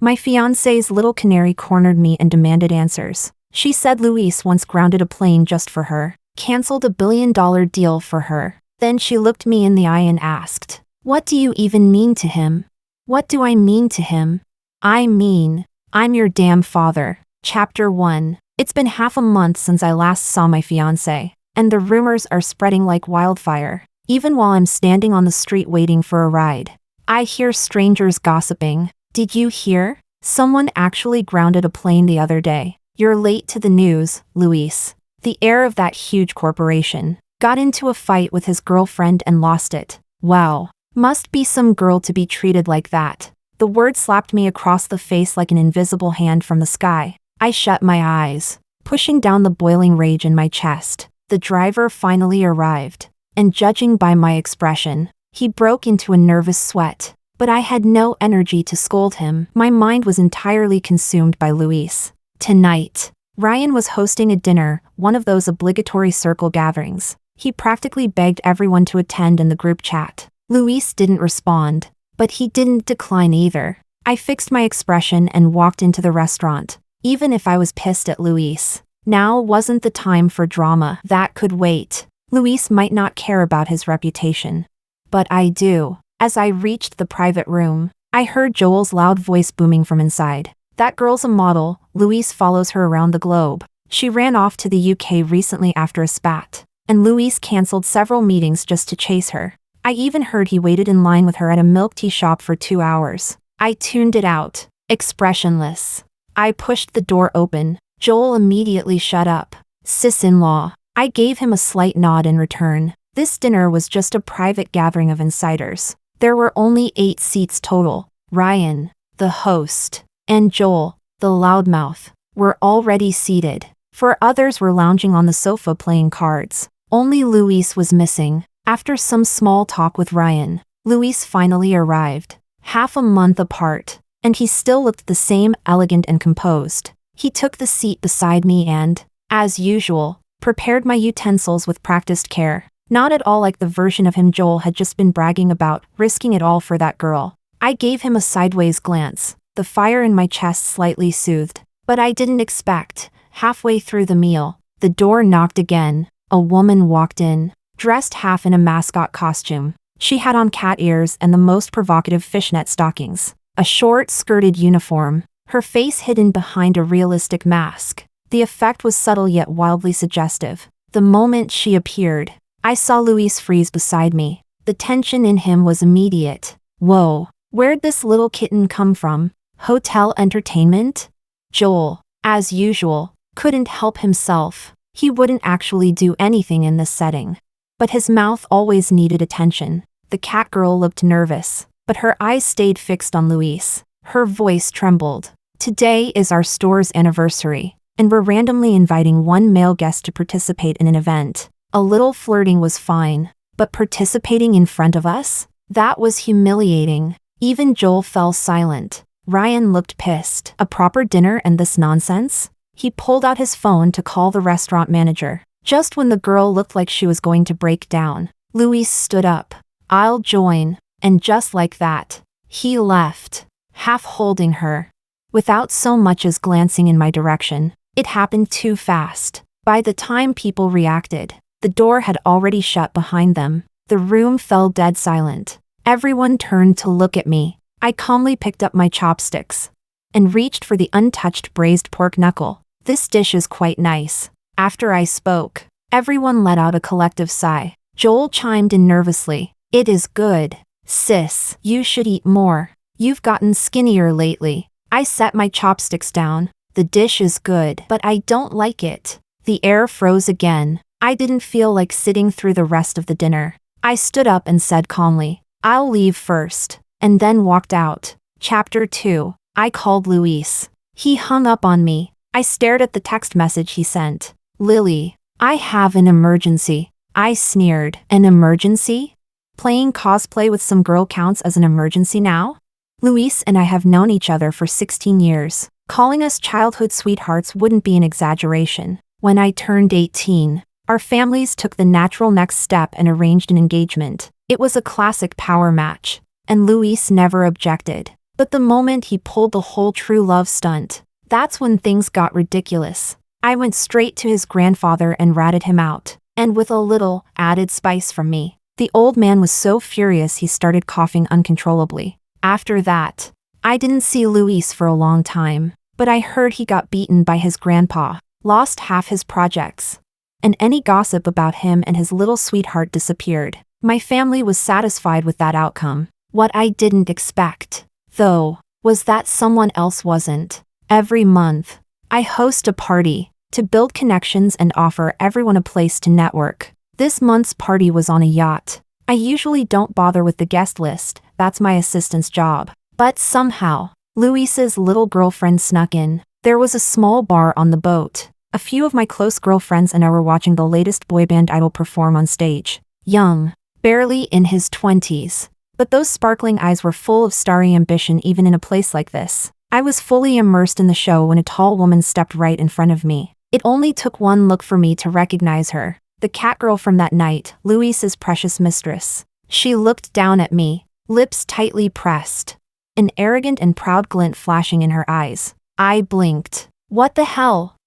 My fiancé's little canary cornered me and demanded answers. She said Luis once grounded a plane just for her, canceled a $1 billion deal for her. Then she looked me in the eye and asked, "What do you even mean to him?" What do I mean to him? I mean, I'm your damn father. Chapter 1. It's been half a month since I last saw my fiancé, and the rumors are spreading like wildfire. Even while I'm standing on the street waiting for a ride, I hear strangers gossiping. Did you hear? Someone actually grounded a plane the other day. You're late to the news, Luis. The heir of that huge corporation got into a fight with his girlfriend and lost it. Wow. Must be some girl to be treated like that. The word slapped me across the face like an invisible hand from the sky. I shut my eyes, pushing down the boiling rage in my chest. The driver finally arrived, and judging by my expression, he broke into a nervous sweat. But I had no energy to scold him. My mind was entirely consumed by Luis. Tonight, Ryan was hosting a dinner, one of those obligatory circle gatherings. He practically begged everyone to attend in the group chat. Luis didn't respond, but he didn't decline either. I fixed my expression and walked into the restaurant. Even if I was pissed at Luis, now wasn't the time for drama. That could wait. Luis might not care about his reputation, but I do. As I reached the private room, I heard Joel's loud voice booming from inside. That girl's a model. Luis follows her around the globe. She ran off to the UK recently after a spat, and Luis canceled several meetings just to chase her. I even heard he waited in line with her at a milk tea shop for 2 hours. I tuned it out, expressionless. I pushed the door open. Joel immediately shut up. Sis-in-law. I gave him a slight nod in return. This dinner was just a private gathering of insiders. There were only 8 seats total. Ryan, the host, and Joel, the loudmouth, were already seated. 4 others were lounging on the sofa playing cards. Only Luis was missing. After some small talk with Ryan, Luis finally arrived. Half a month apart, and he still looked the same, elegant and composed. He took the seat beside me and, as usual, prepared my utensils with practiced care. Not at all like the version of him Joel had just been bragging about, risking it all for that girl. I gave him a sideways glance, the fire in my chest slightly soothed. But I didn't expect, halfway through the meal, the door knocked again. A woman walked in, dressed half in a mascot costume. She had on cat ears and the most provocative fishnet stockings, a short-skirted uniform, her face hidden behind a realistic mask. The effect was subtle yet wildly suggestive. The moment she appeared, I saw Luis freeze beside me. The tension in him was immediate. Whoa, where'd this little kitten come from? Hotel entertainment? Joel, as usual, couldn't help himself. He wouldn't actually do anything in this setting. But his mouth always needed attention. The cat girl looked nervous, but her eyes stayed fixed on Luis. Her voice trembled. Today is our store's anniversary, and we're randomly inviting one male guest to participate in an event. A little flirting was fine, but participating in front of us? That was humiliating. Even Joel fell silent. Ryan looked pissed. A proper dinner and this nonsense? He pulled out his phone to call the restaurant manager. Just when the girl looked like she was going to break down, Luis stood up. I'll join. And just like that, he left, half holding her, without so much as glancing in my direction. It happened too fast. By the time people reacted, the door had already shut behind them. The room fell dead silent. Everyone turned to look at me. I calmly picked up my chopsticks and reached for the untouched braised pork knuckle. This dish is quite nice. After I spoke, everyone let out a collective sigh. Joel chimed in nervously. It is good. Sis, you should eat more. You've gotten skinnier lately. I set my chopsticks down. The dish is good, but I don't like it. The air froze again. I didn't feel like sitting through the rest of the dinner. I stood up and said calmly, I'll leave first, and then walked out. Chapter 2. I called Luis. He hung up on me. I stared at the text message he sent. Lily, I have an emergency. I sneered. An emergency? Playing cosplay with some girl counts as an emergency now? Luis and I have known each other for 16 years. Calling us childhood sweethearts wouldn't be an exaggeration. When I turned 18, our families took the natural next step and arranged an engagement. It was a classic power match, and Luis never objected. But the moment he pulled the whole true love stunt, that's when things got ridiculous. I went straight to his grandfather and ratted him out, and with a little added spice from me. The old man was so furious he started coughing uncontrollably. After that, I didn't see Luis for a long time, but I heard he got beaten by his grandpa, lost half his projects, and any gossip about him and his little sweetheart disappeared. My family was satisfied with that outcome. What I didn't expect, though, was that someone else wasn't. Every month, I host a party to build connections and offer everyone a place to network. This month's party was on a yacht. I usually don't bother with the guest list, that's my assistant's job. But somehow, Luis's little girlfriend snuck in. There was a small bar on the boat. A few of my close girlfriends and I were watching the latest boy band idol perform on stage. Young, barely in his 20s. But those sparkling eyes were full of starry ambition even in a place like this. I was fully immersed in the show when a tall woman stepped right in front of me. It only took one look for me to recognize her. The catgirl from that night, Luis's precious mistress. She looked down at me, lips tightly pressed, an arrogant and proud glint flashing in her eyes. I blinked. What the hell?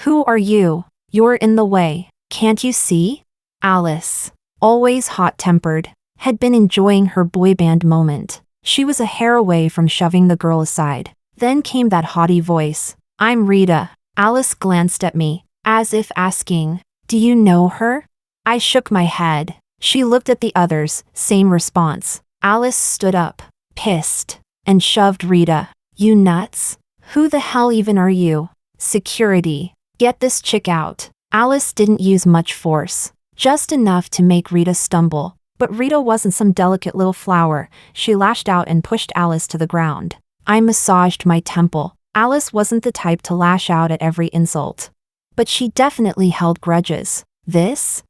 Who are you? You're in the way. Can't you see? Alice, always hot-tempered, had been enjoying her boy band moment. She was a hair away from shoving the girl aside. Then came that haughty voice. I'm Rita. Alice glanced at me, as if asking, do you know her? I shook my head. She looked at the others, same response. Alice stood up, pissed, and shoved Rita. You nuts? Who the hell even are you? Security. Get this chick out. Alice didn't use much force, just enough to make Rita stumble. But Rita wasn't some delicate little flower. She lashed out and pushed Alice to the ground. I massaged my temple. Alice wasn't the type to lash out at every insult. But she definitely held grudges. This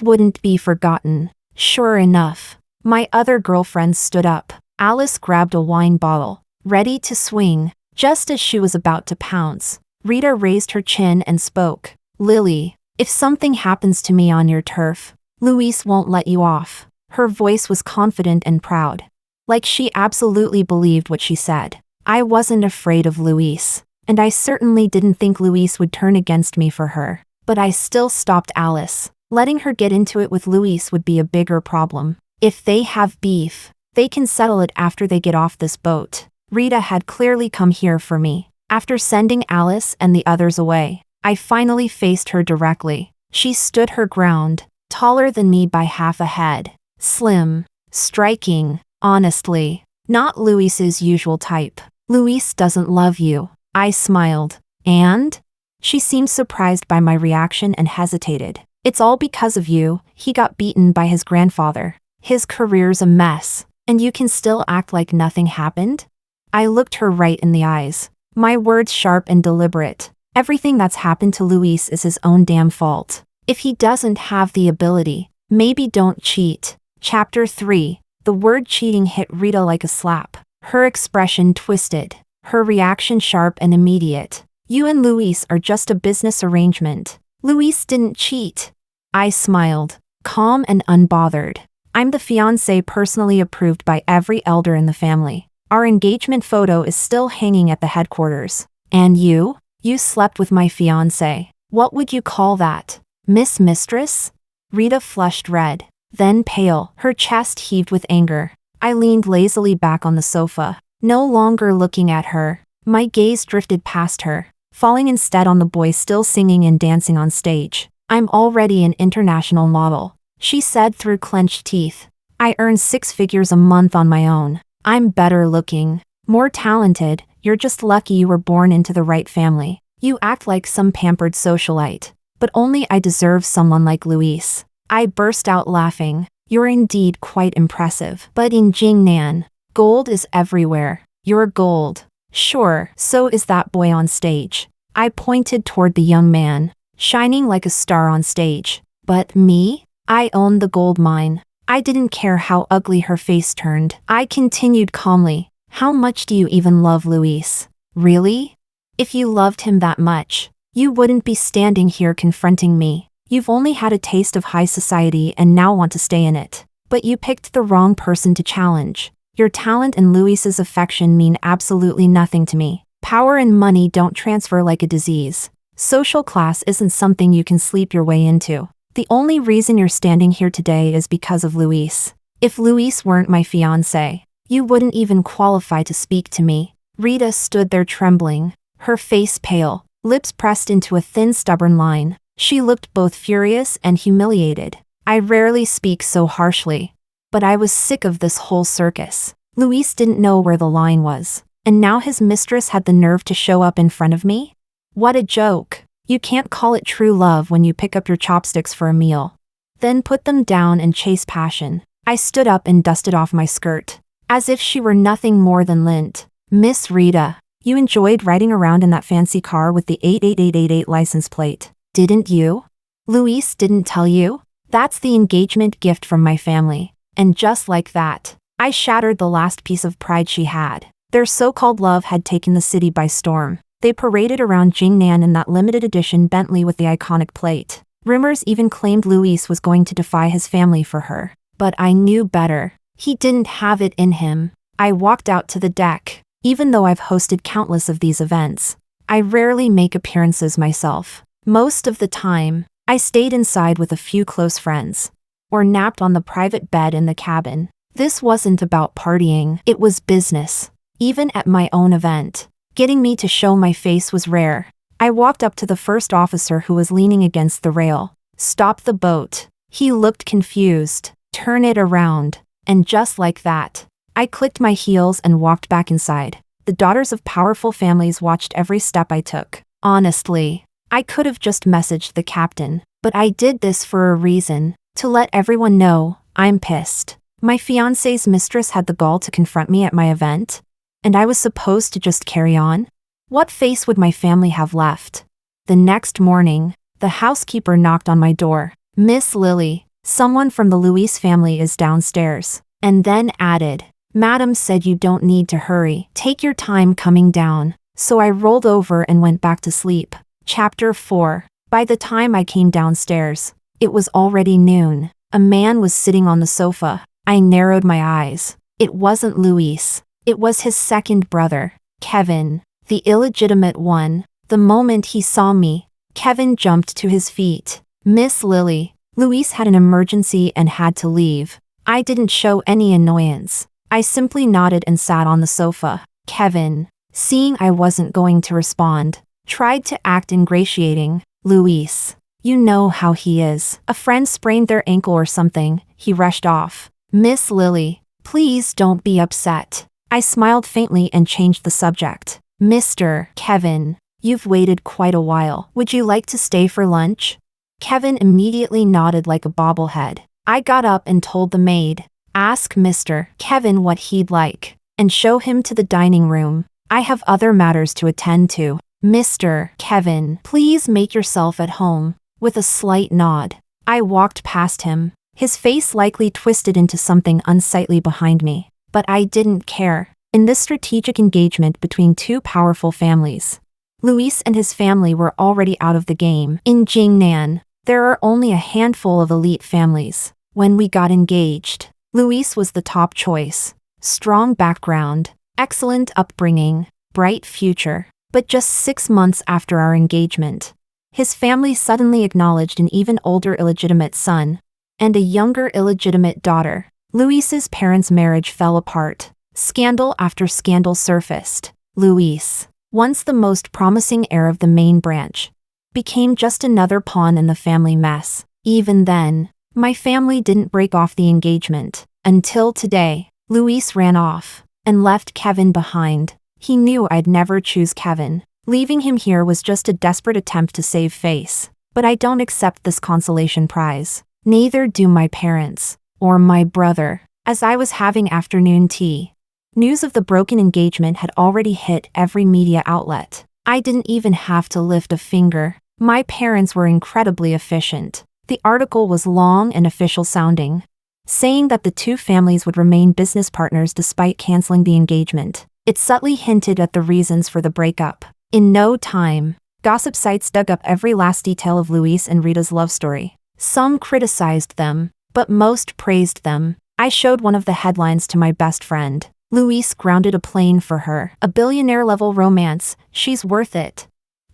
wouldn't be forgotten. Sure enough, my other girlfriends stood up. Alice grabbed a wine bottle, ready to swing. Just as she was about to pounce, Rita raised her chin and spoke. Lily, if something happens to me on your turf, Luis won't let you off. Her voice was confident and proud. Like she absolutely believed what she said. I wasn't afraid of Luis, and I certainly didn't think Luis would turn against me for her. But I still stopped Alice. Letting her get into it with Luis would be a bigger problem. If they have beef, they can settle it after they get off this boat. Rita had clearly come here for me. After sending Alice and the others away, I finally faced her directly. She stood her ground, taller than me by half a head. Slim, striking, honestly, not Luis's usual type. Luis doesn't love you. I smiled. And? She seemed surprised by my reaction and hesitated. It's all because of you. He got beaten by his grandfather. His career's a mess, and you can still act like nothing happened? I looked her right in the eyes. My words sharp and deliberate. Everything that's happened to Luis is his own damn fault. If he doesn't have the ability, maybe don't cheat. Chapter 3. The word cheating hit Rita like a slap. Her expression twisted. Her reaction sharp and immediate. You and Luis are just a business arrangement. Luis didn't cheat. I smiled, calm and unbothered. I'm the fiancé personally approved by every elder in the family. Our engagement photo is still hanging at the headquarters. And you? You slept with my fiancé. What would you call that? Miss Mistress? Rita flushed red, then pale. Her chest heaved with anger. I leaned lazily back on the sofa, no longer looking at her. My gaze drifted past her, falling instead on the boy still singing and dancing on stage. I'm already an international model, she said through clenched teeth. I earn 6 figures a month on my own. I'm better looking, more talented. You're just lucky you were born into the right family. You act like some pampered socialite. But only I deserve someone like Luis. I burst out laughing. You're indeed quite impressive. But in Jingnan, gold is everywhere. You're gold. Sure, so is that boy on stage. I pointed toward the young man, shining like a star on stage. But me? I own the gold mine. I didn't care how ugly her face turned. I continued calmly. How much do you even love Luis? Really? If you loved him that much, you wouldn't be standing here confronting me. You've only had a taste of high society and now want to stay in it. But you picked the wrong person to challenge. Your talent and Luis's affection mean absolutely nothing to me. Power and money don't transfer like a disease. Social class isn't something you can sleep your way into. The only reason you're standing here today is because of Luis. If Luis weren't my fiancé, you wouldn't even qualify to speak to me." Rita stood there trembling, her face pale, lips pressed into a thin stubborn line. She looked both furious and humiliated. I rarely speak so harshly, but I was sick of this whole circus. Luis didn't know where the line was, and now his mistress had the nerve to show up in front of me? What a joke. You can't call it true love when you pick up your chopsticks for a meal, then put them down and chase passion. I stood up and dusted off my skirt, as if she were nothing more than lint. "Miss Rita, you enjoyed riding around in that fancy car with the 88888 license plate, didn't you? Luis didn't tell you? That's the engagement gift from my family." And just like that, I shattered the last piece of pride she had. Their so-called love had taken the city by storm. They paraded around Jingnan in that limited edition Bentley with the iconic plate. Rumors even claimed Luis was going to defy his family for her. But I knew better. He didn't have it in him. I walked out to the deck. Even though I've hosted countless of these events, I rarely make appearances myself. Most of the time, I stayed inside with a few close friends, or napped on the private bed in the cabin. This wasn't about partying, it was business. Even at my own event, getting me to show my face was rare. I walked up to the first officer who was leaning against the rail. "Stop the boat." He looked confused. "Turn it around." And just like that, I clicked my heels and walked back inside. The daughters of powerful families watched every step I took. Honestly, I could have just messaged the captain, but I did this for a reason. To let everyone know, I'm pissed. My fiancé's mistress had the gall to confront me at my event, and I was supposed to just carry on? What face would my family have left? The next morning, the housekeeper knocked on my door. "Miss Lily, someone from the Luis family is downstairs," and then added, "Madam said you don't need to hurry. Take your time coming down." So I rolled over and went back to sleep. Chapter 4. By the time I came downstairs, it was already noon. A man was sitting on the sofa. I narrowed my eyes. It wasn't Luis. It was his second brother, Kevin, the illegitimate one. The moment he saw me, Kevin jumped to his feet. "Miss Lily, Luis had an emergency and had to leave." I didn't show any annoyance. I simply nodded and sat on the sofa. Kevin, seeing I wasn't going to respond, tried to act ingratiating. "Luis, you know how he is. A friend sprained their ankle or something, he rushed off." "Miss Lily, please don't be upset." I smiled faintly and changed the subject. "Mr. Kevin, you've waited quite a while. Would you like to stay for lunch?" Kevin immediately nodded like a bobblehead. I got up and told the maid, "Ask Mr. Kevin what he'd like, and show him to the dining room. I have other matters to attend to." "Mr. Kevin, please make yourself at home." With a slight nod, I walked past him, his face likely twisted into something unsightly behind me. But I didn't care. In this strategic engagement between two powerful families, Luis and his family were already out of the game. In Jingnan, there are only a handful of elite families. When we got engaged, Luis was the top choice. Strong background, excellent upbringing, bright future. But just 6 months after our engagement, his family suddenly acknowledged an even older illegitimate son and a younger illegitimate daughter. Luis's parents' marriage fell apart. Scandal after scandal surfaced. Luis, once the most promising heir of the main branch, became just another pawn in the family mess. Even then, my family didn't break off the engagement. Until today, Luis ran off and left Kevin behind. He knew I'd never choose Kevin. Leaving him here was just a desperate attempt to save face. But I don't accept this consolation prize. Neither do my parents, or my brother. As I was having afternoon tea, news of the broken engagement had already hit every media outlet. I didn't even have to lift a finger. My parents were incredibly efficient. The article was long and official sounding, saying that the two families would remain business partners despite canceling the engagement. It subtly hinted at the reasons for the breakup. In no time, gossip sites dug up every last detail of Luis and Rita's love story. Some criticized them, but most praised them. I showed one of the headlines to my best friend. Luis grounded a plane for her. A billionaire-level romance. She's worth it.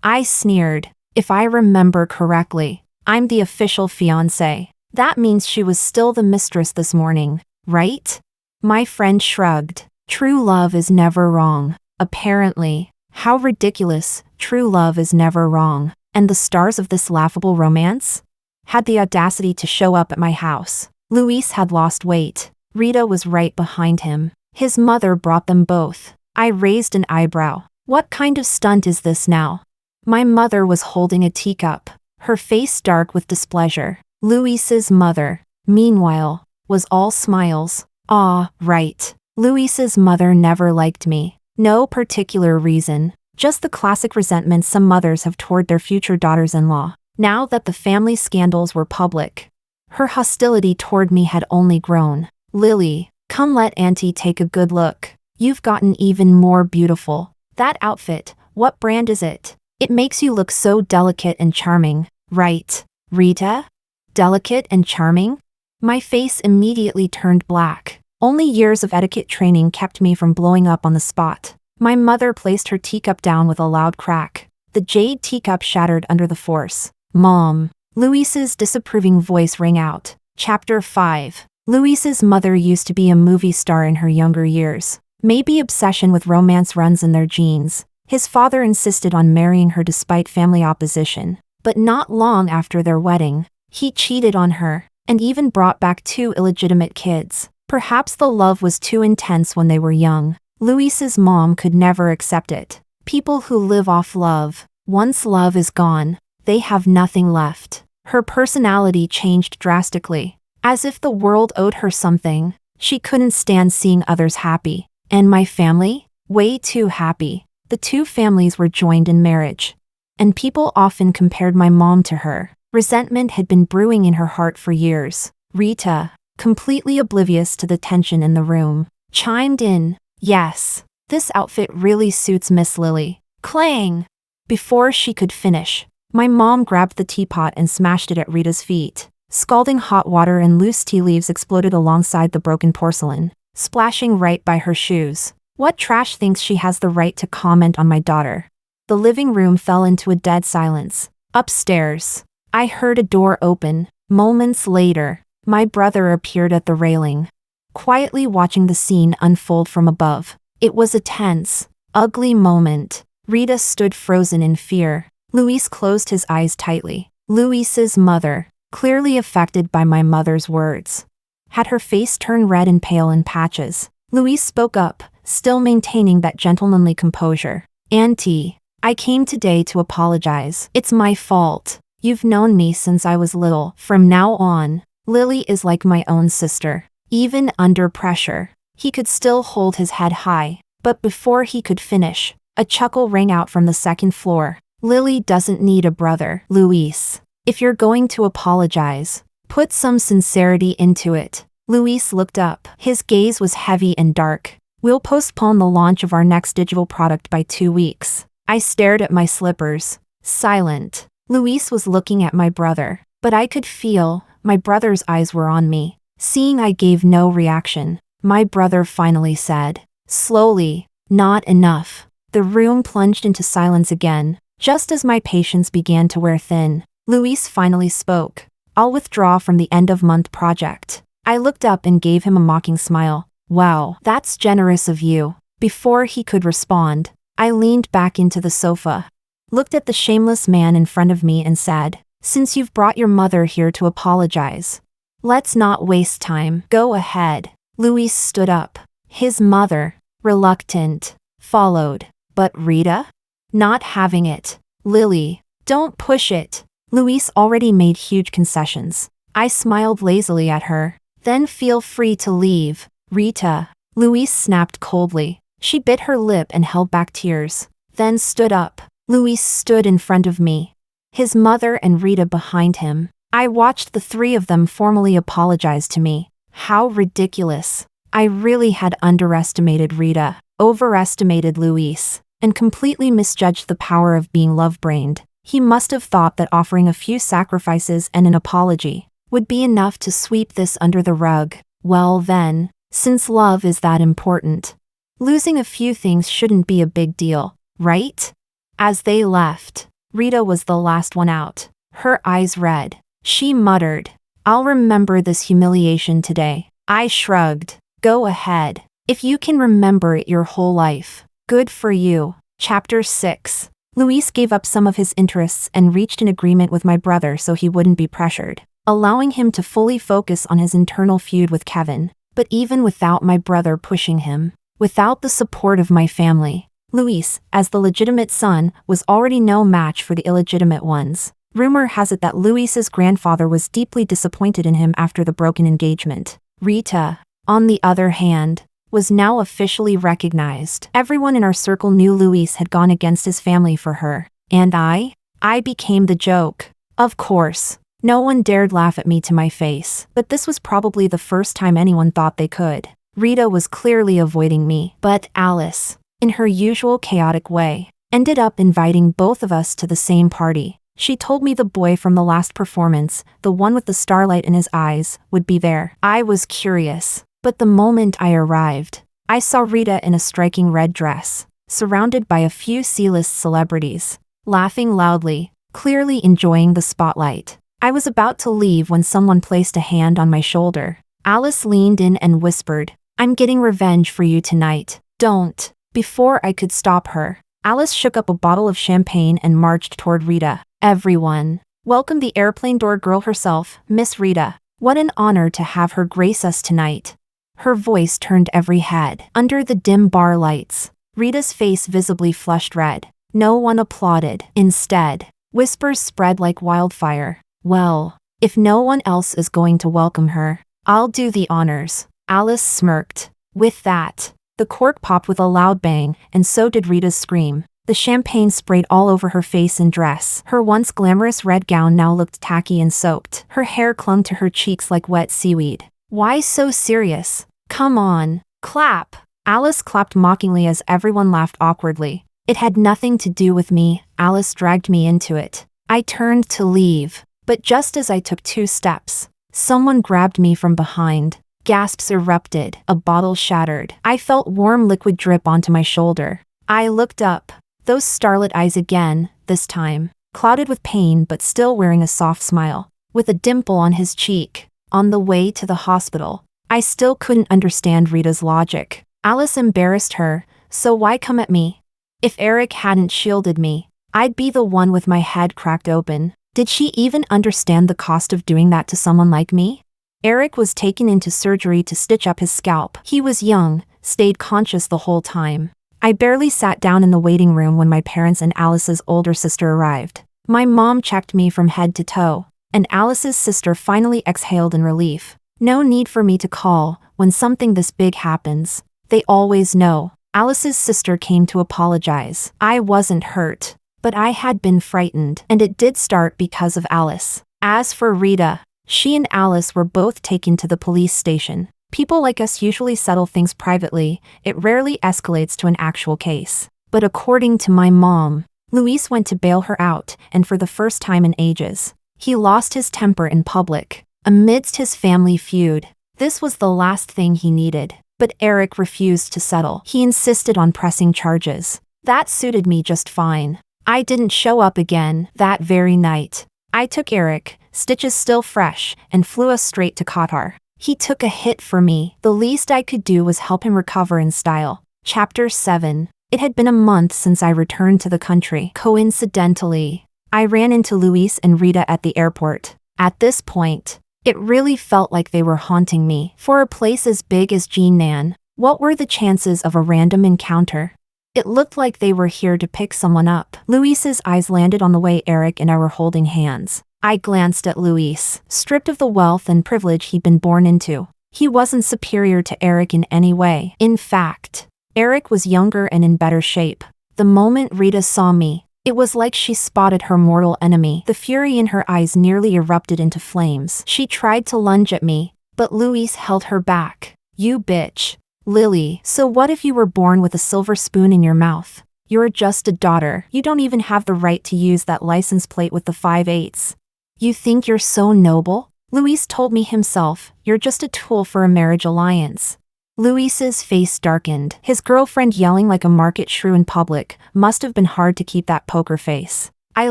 I sneered. If I remember correctly, I'm the official fiancé. That means she was still the mistress this morning, right? My friend shrugged. True love is never wrong. Apparently. How ridiculous. True love is never wrong. And the stars of this laughable romance had the audacity to show up at my house. Luis had lost weight. Rita was right behind him. His mother brought them both. I raised an eyebrow. What kind of stunt is this now? My mother was holding a teacup, her face dark with displeasure. Luis's mother, meanwhile, was all smiles. Ah, right. Luis's mother never liked me. No particular reason. Just the classic resentment some mothers have toward their future daughters-in-law. Now that the family scandals were public, her hostility toward me had only grown. Lily, come let Auntie take a good look. You've gotten even more beautiful. That outfit, what brand is it? It makes you look so delicate and charming, right? Rita? Delicate and charming? My face immediately turned black. Only years of etiquette training kept me from blowing up on the spot. My mother placed her teacup down with a loud crack. The jade teacup shattered under the force. Mom. Luis's disapproving voice rang out. Chapter 5. Luis's mother used to be a movie star in her younger years. Maybe obsession with romance runs in their genes. His father insisted on marrying her despite family opposition. But not long after their wedding, he cheated on her, and even brought back 2 illegitimate kids. Perhaps the love was too intense when they were young. Luis's mom could never accept it. People who live off love, once love is gone, they have nothing left. Her personality changed drastically. As if the world owed her something. She couldn't stand seeing others happy. And my family? Way too happy. The 2 families were joined in marriage. And people often compared my mom to her. Resentment had been brewing in her heart for years. Rita, completely oblivious to the tension in the room, chimed in. Yes, this outfit really suits Miss Lily. Clang! Before she could finish, my mom grabbed the teapot and smashed it at Rita's feet. Scalding hot water and loose tea leaves exploded alongside the broken porcelain, splashing right by her shoes. What trash thinks she has the right to comment on my daughter? The living room fell into a dead silence. Upstairs, I heard a door open. Moments later, my brother appeared at the railing, quietly watching the scene unfold from above. It was a tense, ugly moment. Rita stood frozen in fear. Luis closed his eyes tightly. Luis's mother, clearly affected by my mother's words, had her face turn red and pale in patches. Luis spoke up, still maintaining that gentlemanly composure. Auntie, I came today to apologize. It's my fault. You've known me since I was little. From now on, Lily is like my own sister. Even under pressure, he could still hold his head high. But before he could finish, a chuckle rang out from the second floor. Lily doesn't need a brother, Luis. If you're going to apologize, put some sincerity into it. Luis looked up. His gaze was heavy and dark. We'll postpone the launch of our next digital product by 2 weeks. I stared at my slippers, silent. Luis was looking at my brother, but I could feel my brother's eyes were on me. Seeing I gave no reaction, my brother finally said, slowly, not enough. The room plunged into silence again. Just as my patience began to wear thin, Luis finally spoke. I'll withdraw from the end-of-month project. I looked up and gave him a mocking smile. Wow, that's generous of you. Before he could respond, I leaned back into the sofa, looked at the shameless man in front of me and said, since you've brought your mother here to apologize, let's not waste time. Go ahead. Luis stood up. His mother, reluctant, followed. But Rita? Not having it. Lily, don't push it. Luis already made huge concessions. I smiled lazily at her. Then feel free to leave. Rita. Luis snapped coldly. She bit her lip and held back tears, then stood up. Luis stood in front of me, his mother and Rita behind him. I watched the 3 of them formally apologize to me. How ridiculous. I really had underestimated Rita, overestimated Luis, and completely misjudged the power of being love-brained. He must have thought that offering a few sacrifices and an apology would be enough to sweep this under the rug. Well then, since love is that important, losing a few things shouldn't be a big deal, right? As they left, Rita was the last one out, her eyes red. She muttered, "I'll remember this humiliation today." I shrugged. Go ahead. If you can remember it your whole life, good for you. Chapter 6. Luis gave up some of his interests and reached an agreement with my brother so he wouldn't be pressured, allowing him to fully focus on his internal feud with Kevin. But even without my brother pushing him, without the support of my family, Luis, as the legitimate son, was already no match for the illegitimate ones. Rumor has it that Luis's grandfather was deeply disappointed in him after the broken engagement. Rita, on the other hand, was now officially recognized. Everyone in our circle knew Luis had gone against his family for her. And I became the joke. Of course, no one dared laugh at me to my face, but this was probably the first time anyone thought they could. Rita was clearly avoiding me, but Alice, in her usual chaotic way, ended up inviting both of us to the same party. She told me the boy from the last performance, the one with the starlight in his eyes, would be there. I was curious, but the moment I arrived, I saw Rita in a striking red dress, surrounded by a few C-list celebrities, laughing loudly, clearly enjoying the spotlight. I was about to leave when someone placed a hand on my shoulder. Alice leaned in and whispered, "I'm getting revenge for you tonight. Don't." Before I could stop her, Alice shook up a bottle of champagne and marched toward Rita. "Everyone, welcome the airplane door girl herself, Miss Rita. What an honor to have her grace us tonight." Her voice turned every head. Under the dim bar lights, Rita's face visibly flushed red. No one applauded. Instead, whispers spread like wildfire. "Well, if no one else is going to welcome her, I'll do the honors." Alice smirked. With that, the cork popped with a loud bang, and so did Rita's scream. The champagne sprayed all over her face and dress. Her once glamorous red gown now looked tacky and soaked. Her hair clung to her cheeks like wet seaweed. "Why so serious? Come on, clap." Alice clapped mockingly as everyone laughed awkwardly. It had nothing to do with me. Alice dragged me into it. I turned to leave, but just as I took 2 steps, someone grabbed me from behind. Gasps erupted. A bottle shattered. I felt warm liquid drip onto my shoulder. I looked up. Those starlit eyes again, this time, clouded with pain but still wearing a soft smile, with a dimple on his cheek. On the way to the hospital, I still couldn't understand Rita's logic. Alice embarrassed her, so why come at me? If Eric hadn't shielded me, I'd be the one with my head cracked open. Did she even understand the cost of doing that to someone like me? Eric was taken into surgery to stitch up his scalp. He was young, stayed conscious the whole time. I barely sat down in the waiting room when my parents and Alice's older sister arrived. My mom checked me from head to toe, and Alice's sister finally exhaled in relief. No need for me to call when something this big happens. They always know. Alice's sister came to apologize. I wasn't hurt, but I had been frightened, and it did start because of Alice. As for Rita, she and Alice were both taken to the police station. People like us usually settle things privately. It rarely escalates to an actual case. But according to my mom, Luis went to bail her out, and for the first time in ages, he lost his temper in public. Amidst his family feud, this was the last thing he needed. But Eric refused to settle. He insisted on pressing charges. That suited me just fine. I didn't show up again that very night. I took Eric, stitches still fresh, and flew us straight to Qatar. He took a hit for me. The least I could do was help him recover in style. Chapter 7. It had been a month since I returned to the country. Coincidentally, I ran into Luis and Rita at the airport. At this point, it really felt like they were haunting me. For a place as big as Jinan, what were the chances of a random encounter? It looked like they were here to pick someone up. Luis's eyes landed on the way Eric and I were holding hands. I glanced at Luis, stripped of the wealth and privilege he'd been born into. He wasn't superior to Eric in any way. In fact, Eric was younger and in better shape. The moment Rita saw me, it was like she spotted her mortal enemy. The fury in her eyes nearly erupted into flames. She tried to lunge at me, but Luis held her back. "You bitch. Lily, so what if you were born with a silver spoon in your mouth? You're just a daughter. You don't even have the right to use that license plate with the 5/8. You think you're so noble? Luis told me himself, "You're just a tool for a marriage alliance." Luis's face darkened. His girlfriend yelling like a market shrew in public must have been hard to keep that poker face. I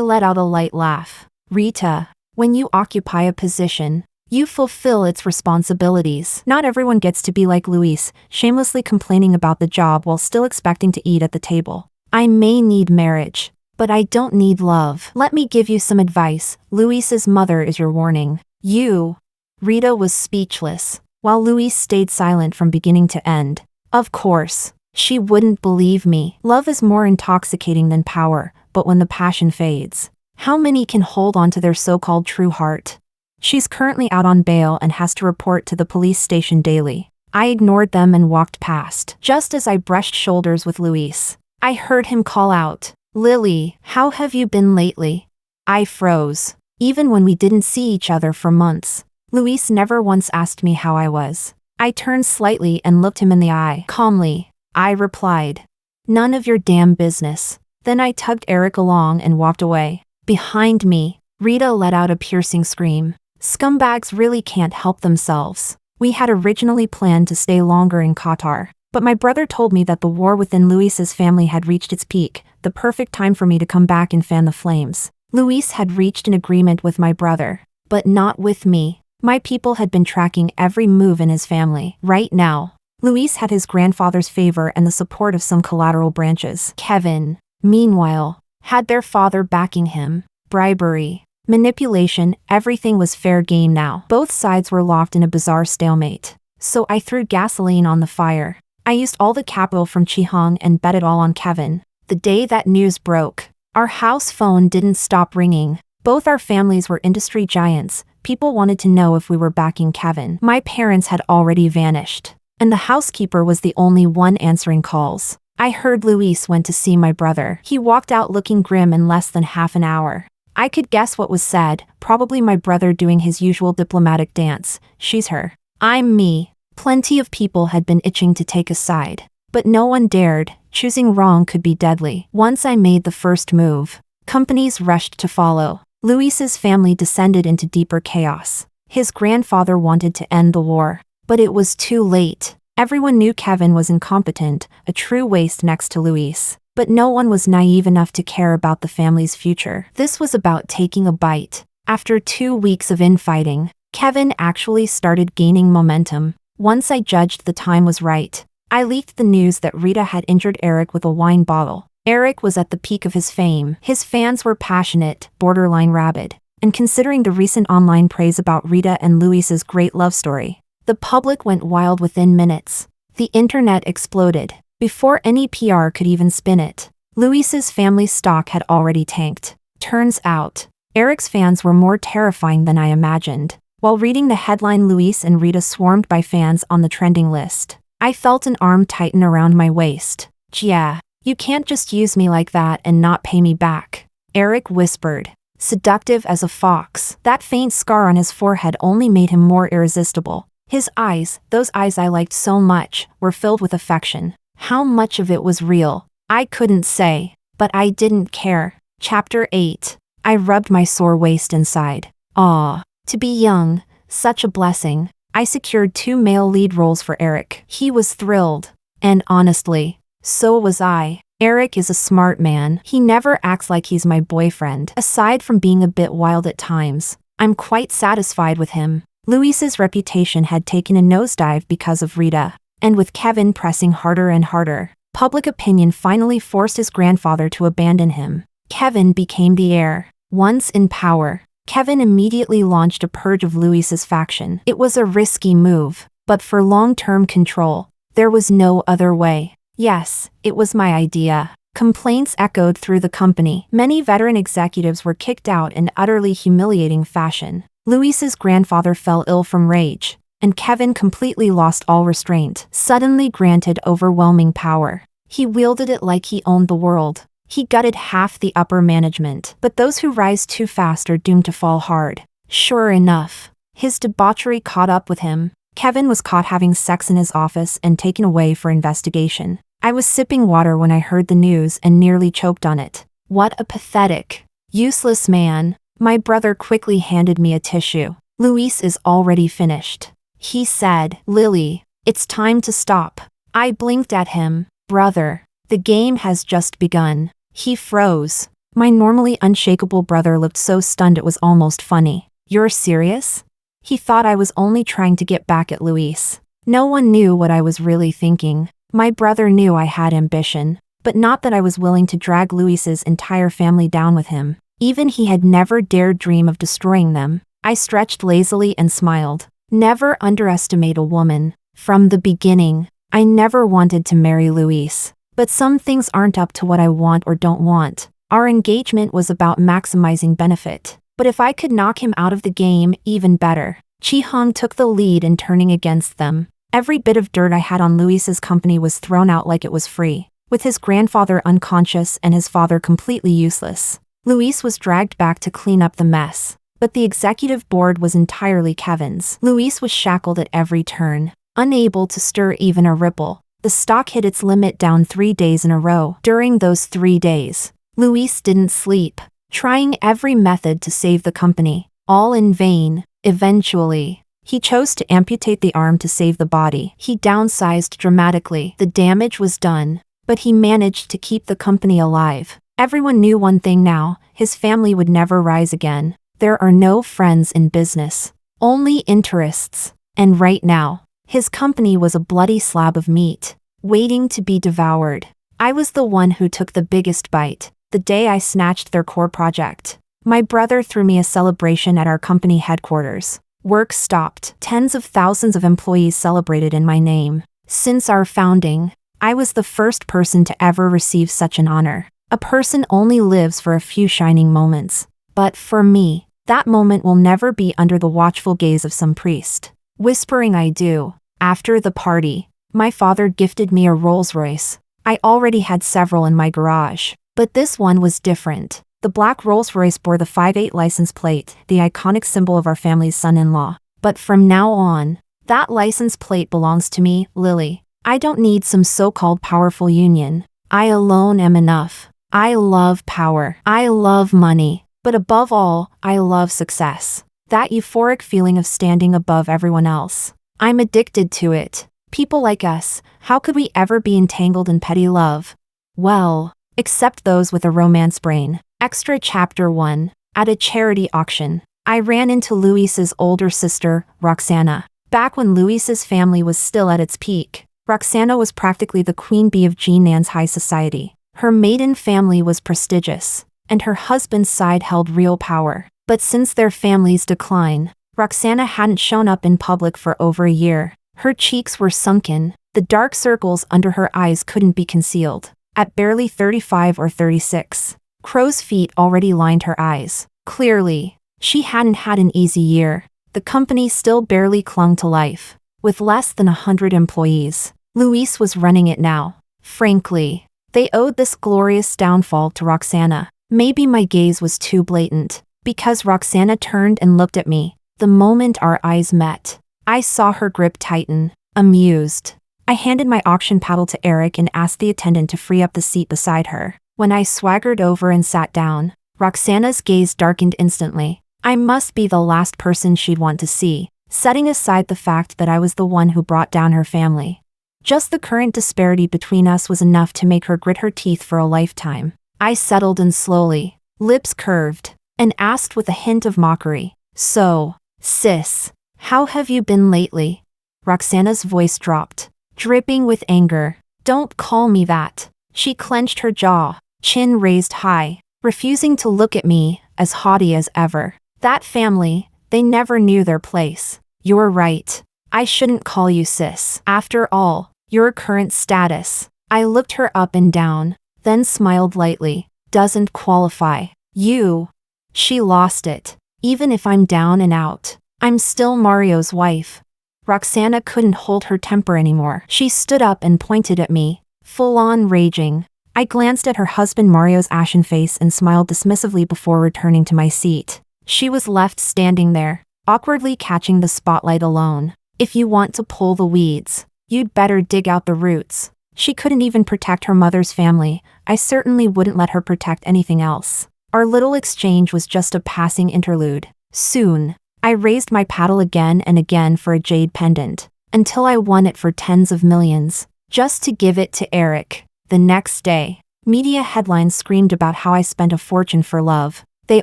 let out a light laugh. "Rita, when you occupy a position, you fulfill its responsibilities. Not everyone gets to be like Luis, shamelessly complaining about the job while still expecting to eat at the table. I may need marriage, but I don't need love. Let me give you some advice. Luis's mother is your warning. You." Rita was speechless, while Luis stayed silent from beginning to end. Of course, she wouldn't believe me. Love is more intoxicating than power, but when the passion fades, how many can hold on to their so-called true heart? She's currently out on bail and has to report to the police station daily. I ignored them and walked past. Just as I brushed shoulders with Luis, I heard him call out, "Lily, how have you been lately?" I froze. Even when we didn't see each other for months, Luis never once asked me how I was. I turned slightly and looked him in the eye. Calmly, I replied, "None of your damn business." Then I tugged Eric along and walked away. Behind me, Rita let out a piercing scream. Scumbags really can't help themselves. We had originally planned to stay longer in Qatar, but my brother told me that the war within Luis's family had reached its peak, the perfect time for me to come back and fan the flames. Luis had reached an agreement with my brother, but not with me. My people had been tracking every move in his family. Right now, Luis had his grandfather's favor and the support of some collateral branches. Kevin, meanwhile, had their father backing him. Bribery, manipulation, everything was fair game now. Both sides were locked in a bizarre stalemate. So I threw gasoline on the fire. I used all the capital from Chihong and bet it all on Kevin. The day that news broke, our house phone didn't stop ringing. Both our families were industry giants. People wanted to know if we were backing Kevin. My parents had already vanished, and the housekeeper was the only one answering calls. I heard Luis went to see my brother. He walked out looking grim in less than half an hour. I could guess what was said, probably my brother doing his usual diplomatic dance. She's her. I'm me. Plenty of people had been itching to take a side, but no one dared. Choosing wrong could be deadly. Once I made the first move, companies rushed to follow. Luis's family descended into deeper chaos. His grandfather wanted to end the war, but it was too late. Everyone knew Kevin was incompetent, a true waste next to Luis. But no one was naive enough to care about the family's future. This was about taking a bite. After 2 weeks of infighting, Kevin actually started gaining momentum. Once I judged the time was right, I leaked the news that Rita had injured Eric with a wine bottle. Eric was at the peak of his fame. His fans were passionate, borderline rabid. And considering the recent online praise about Rita and Luis's great love story, the public went wild within minutes. The internet exploded. Before any PR could even spin it, Luis's family's stock had already tanked. Turns out, Eric's fans were more terrifying than I imagined. While reading the headline, Luis and Rita swarmed by fans on the trending list, I felt an arm tighten around my waist. "Yeah, you can't just use me like that and not pay me back," Eric whispered, seductive as a fox. That faint scar on his forehead only made him more irresistible. His eyes, those eyes I liked so much, were filled with affection. How much of it was real? I couldn't say, but I didn't care. Chapter 8. I rubbed my sore waist inside. Aw, to be young, such a blessing. I secured 2 male lead roles for Eric. He was thrilled. And honestly, so was I. Eric is a smart man. He never acts like he's my boyfriend. Aside from being a bit wild at times, I'm quite satisfied with him. Luis's reputation had taken a nosedive because of Rita. And with Kevin pressing harder and harder, public opinion finally forced his grandfather to abandon him. Kevin became the heir. Once in power, Kevin immediately launched a purge of Luis's faction. It was a risky move, but for long-term control, there was no other way. Yes, it was my idea. Complaints echoed through the company. Many veteran executives were kicked out in utterly humiliating fashion. Luis's grandfather fell ill from rage, and Kevin completely lost all restraint. Suddenly granted overwhelming power, he wielded it like he owned the world. He gutted half the upper management. But those who rise too fast are doomed to fall hard. Sure enough, his debauchery caught up with him. Kevin was caught having sex in his office and taken away for investigation. I was sipping water when I heard the news and nearly choked on it. What a pathetic, useless man. My brother quickly handed me a tissue. Luis is already finished. He said, Lily, it's time to stop. I blinked at him. Brother, the game has just begun. He froze. My normally unshakable brother looked so stunned it was almost funny. You're serious? He thought I was only trying to get back at Luis. No one knew what I was really thinking. My brother knew I had ambition, but not that I was willing to drag Luis's entire family down with him. Even he had never dared dream of destroying them. I stretched lazily and smiled. Never underestimate a woman. From the beginning, I never wanted to marry Luis. But some things aren't up to what I want or don't want. Our engagement was about maximizing benefit. But if I could knock him out of the game, even better. Chi-hung took the lead in turning against them. Every bit of dirt I had on Luis's company was thrown out like it was free. With his grandfather unconscious and his father completely useless, Luis was dragged back to clean up the mess. But the executive board was entirely Kevin's. Luis was shackled at every turn, unable to stir even a ripple. The stock hit its limit down 3 days in a row. During those 3 days, Luis didn't sleep, trying every method to save the company, all in vain. Eventually, he chose to amputate the arm to save the body. He downsized dramatically. The damage was done, but he managed to keep the company alive. Everyone knew one thing now: his family would never rise again. There are no friends in business, only interests. And right now, his company was a bloody slab of meat, waiting to be devoured. I was the one who took the biggest bite. The day I snatched their core project, my brother threw me a celebration at our company headquarters. Work stopped. Tens of thousands of employees celebrated in my name. Since our founding, I was the first person to ever receive such an honor. A person only lives for a few shining moments. But for me, that moment will never be under the watchful gaze of some priest, whispering I do. After the party, my father gifted me a Rolls-Royce. I already had several in my garage, but this one was different. The black Rolls-Royce bore the 5/8 license plate, the iconic symbol of our family's son-in-law. But from now on, that license plate belongs to me, Lily. I don't need some so-called powerful union. I alone am enough. I love power. I love money. But above all, I love success. That euphoric feeling of standing above everyone else. I'm addicted to it. People like us, how could we ever be entangled in petty love? Well, except those with a romance brain. Extra Chapter 1. At a charity auction, I ran into Luis's older sister, Roxana. Back when Luis's family was still at its peak, Roxana was practically the queen bee of Jinan's high society. Her maiden family was prestigious, and her husband's side held real power. But since their family's decline, Roxana hadn't shown up in public for over a year. Her cheeks were sunken, the dark circles under her eyes couldn't be concealed. At barely 35 or 36, crow's feet already lined her eyes. Clearly, she hadn't had an easy year. The company still barely clung to life. With less than 100 employees, Luis was running it now. Frankly, they owed this glorious downfall to Roxana. Maybe my gaze was too blatant, because Roxana turned and looked at me. The moment our eyes met, I saw her grip tighten, amused. I handed my auction paddle to Eric and asked the attendant to free up the seat beside her. When I swaggered over and sat down, Roxana's gaze darkened instantly. I must be the last person she'd want to see, setting aside the fact that I was the one who brought down her family. Just the current disparity between us was enough to make her grit her teeth for a lifetime. I settled in slowly, lips curved, and asked with a hint of mockery, "So, sis, how have you been lately?" Roxana's voice dropped, dripping with anger. "Don't call me that." She clenched her jaw, chin raised high, refusing to look at me, as haughty as ever. That family, they never knew their place. You're right. I shouldn't call you sis. After all, your current status. I looked her up and down, then smiled lightly. Doesn't qualify. You. She lost it. Even if I'm down and out, I'm still Mario's wife. Roxana couldn't hold her temper anymore. She stood up and pointed at me, full-on raging. I glanced at her husband Mario's ashen face and smiled dismissively before returning to my seat. She was left standing there, awkwardly catching the spotlight alone. If you want to pull the weeds, you'd better dig out the roots. She couldn't even protect her mother's family. I certainly wouldn't let her protect anything else. Our little exchange was just a passing interlude. Soon, I raised my paddle again and again for a jade pendant, until I won it for tens of millions, just to give it to Eric. The next day, media headlines screamed about how I spent a fortune for love. They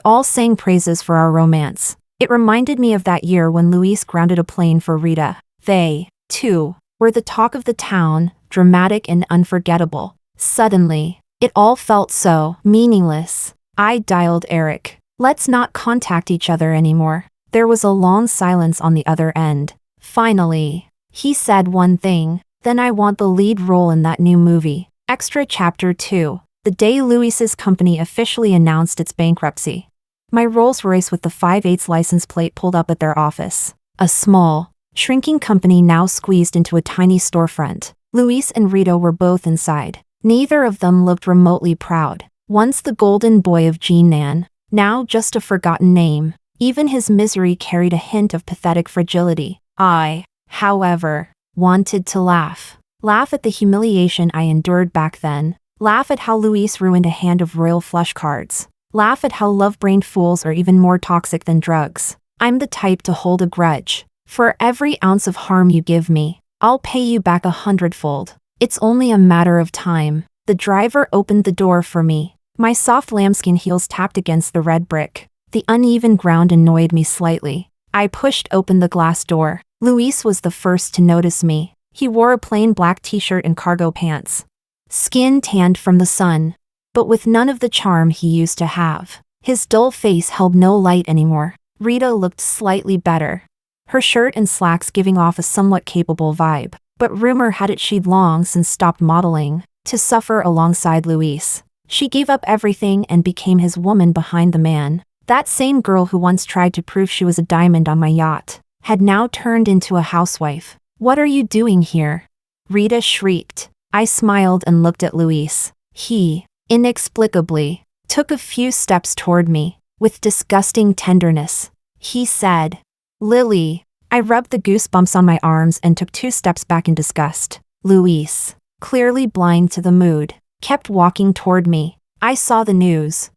all sang praises for our romance. It reminded me of that year when Luis grounded a plane for Rita. They, too, were the talk of the town, dramatic and unforgettable. Suddenly, it all felt so meaningless. I dialed Eric. Let's not contact each other anymore. There was a long silence on the other end. Finally, he said one thing. Then I want the lead role in that new movie. Extra Chapter 2. The day Luis's company officially announced its bankruptcy. My Rolls-Royce with the 5/8 license plate pulled up at their office. A small, shrinking company now squeezed into a tiny storefront. Luis and Rita were both inside. Neither of them looked remotely proud. Once the golden boy of Nan, now just a forgotten name. Even his misery carried a hint of pathetic fragility. I, however, wanted to laugh. Laugh at the humiliation I endured back then. Laugh at how Luis ruined a hand of royal flush cards. Laugh at how love-brained fools are even more toxic than drugs. I'm the type to hold a grudge. For every ounce of harm you give me, I'll pay you back 100-fold. It's only a matter of time. The driver opened the door for me. My soft lambskin heels tapped against the red brick. The uneven ground annoyed me slightly. I pushed open the glass door. Luis was the first to notice me. He wore a plain black t-shirt and cargo pants. Skin tanned from the sun, but with none of the charm he used to have. His dull face held no light anymore. Rita looked slightly better, her shirt and slacks giving off a somewhat capable vibe, but rumor had it she'd long since stopped modeling to suffer alongside Luis. She gave up everything and became his woman behind the man. That same girl who once tried to prove she was a diamond on my yacht had now turned into a housewife. What are you doing here? Rita shrieked. I smiled and looked at Luis. He, inexplicably, took a few steps toward me, with disgusting tenderness. He said, Lily. I rubbed the goosebumps on my arms and took 2 steps back in disgust. Luis, clearly blind to the mood, kept walking toward me. I saw the news.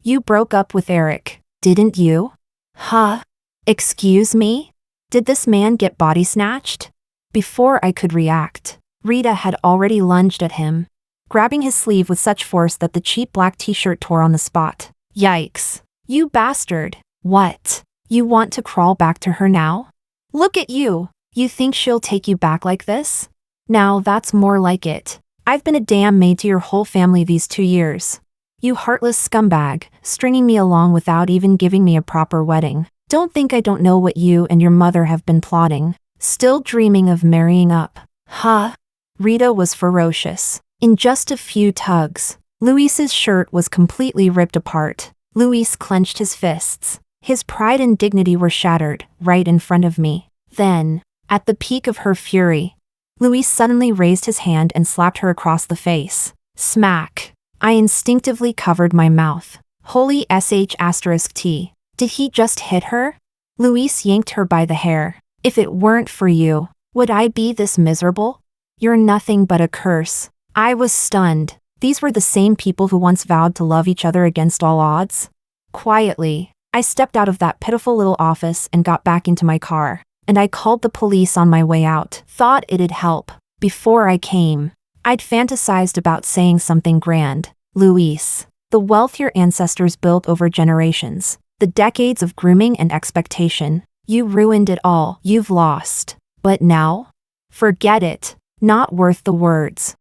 You broke up with Eric, didn't you? Huh? Excuse me? Did this man get body snatched? Before I could react, Rita had already lunged at him, grabbing his sleeve with such force that the cheap black t-shirt tore on the spot. Yikes. You bastard. What? You want to crawl back to her now? Look at you. You think she'll take you back like this? Now that's more like it. I've been a damn maid to your whole family these 2 years. You heartless scumbag, stringing me along without even giving me a proper wedding. Don't think I don't know what you and your mother have been plotting. Still dreaming of marrying up. Huh? Rita was ferocious. In just a few tugs, Luis's shirt was completely ripped apart. Luis clenched his fists. His pride and dignity were shattered, right in front of me. Then, at the peak of her fury, Luis suddenly raised his hand and slapped her across the face. Smack. I instinctively covered my mouth. Holy sh**t. Did he just hit her? Luis yanked her by the hair. If it weren't for you, would I be this miserable? You're nothing but a curse. I was stunned. These were the same people who once vowed to love each other against all odds. Quietly, I stepped out of that pitiful little office and got back into my car, and I called the police on my way out. Thought it'd help. Before I came, I'd fantasized about saying something grand. Luis, the wealth your ancestors built over generations, the decades of grooming and expectation, you ruined it all. You've lost. But now? Forget it. Not worth the words.